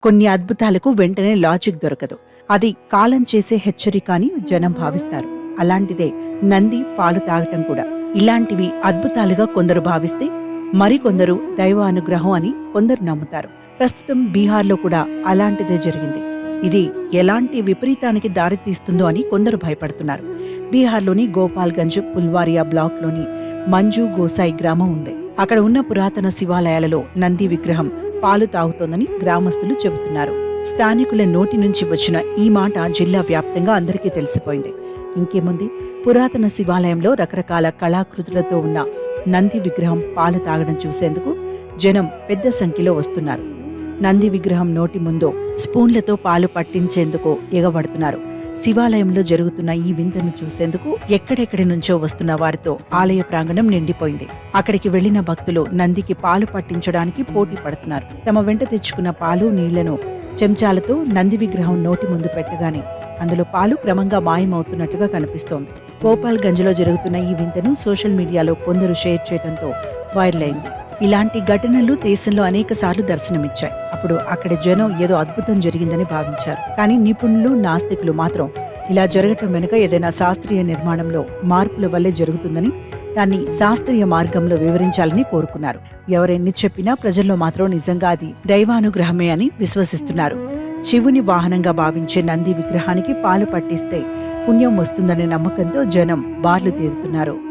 కొన్ని అద్భుతాలకు వెంటనే లాజిక్ దొరకదు. అది కాలం చేసే హెచ్చరిక అని జనం భావిస్తారు. అలాంటిదే నంది పాలు తాగటం కూడా. ఇలాంటివి అద్భుతాలుగా కొందరు భావిస్తే మరికొందరు దైవానుగ్రహం అని కొందరు నమ్ముతారు. ప్రస్తుతం బీహార్లో కూడా అలాంటిదే జరిగింది. ఇది ఎలాంటి విపరీతానికి దారితీస్తుందో అని కొందరు భయపడుతున్నారు. బీహార్లోని గోపాల్గంజ్ పుల్వారియా బ్లాక్లోని మంజు గోసాయి గ్రామం ఉంది. అక్కడ ఉన్న పురాతన శివాలయాలలో నంది విగ్రహం పాలు తాగుతోందని గ్రామస్తులు చెబుతున్నారు. స్థానికుల నోటి నుంచి వచ్చిన ఈ మాట జిల్లా వ్యాప్తంగా అందరికీ తెలిసిపోయింది. ఇంకేముంది, పురాతన శివాలయంలో రకరకాల కళాకృతులతో ఉన్న నంది విగ్రహం పాలు తాగడం చూసేందుకు జనం పెద్ద సంఖ్యలో వస్తున్నారు. నంది విగ్రహం నోటి ముందు స్పూన్లతో పాలు పట్టించేందుకు ఎగబడుతున్నారు. శివాలయంలో జరుగుతున్న ఈ వింతను చూసేందుకు ఎక్కడెక్కడి నుంచో వస్తున్న వారితో ఆలయ ప్రాంగణం నిండిపోయింది. అక్కడికి వెళ్లిన భక్తులు నందికి పాలు పట్టించడానికి పోటీ పడుతున్నారు. తమ వెంట తెచ్చుకున్న పాలు నీళ్లను చెంచాలతో నంది విగ్రహం నోటి ముందు పెట్టగానే అందులో పాలు క్రమంగా మాయమవుతున్నట్లుగా కనిపిస్తోంది. గోపాల్గంజ్లో జరుగుతున్న ఈ వింతను సోషల్ మీడియాలో కొందరు షేర్ చేయడంతో వైరల్ అయింది. ఇలాంటి ఘటనలు దేశంలో అనేక సార్లు దర్శనమిచ్చాయి. అప్పుడు అక్కడ జనం ఏదో అద్భుతం జరిగిందని భావించారు. కానీ నిపుణులు, నాస్తికులు మాత్రం ఇలా జరగటం వెనుక ఏదైనా శాస్త్రీయ నిర్మాణంలో మార్పుల వల్లే జరుగుతుందని, దాన్ని శాస్త్రీయ మార్గంలో వివరించాలని కోరుకున్నారు. ఎవరెన్ని చెప్పినా ప్రజల్లో మాత్రం నిజంగా అది దైవానుగ్రహమే అని విశ్వసిస్తున్నారు. శివుని వాహనంగా భావించే నంది విగ్రహానికి పాలు పట్టిస్తే పుణ్యం వస్తుందనే నమ్మకంతో జనం బార్లు తీరుతున్నారు.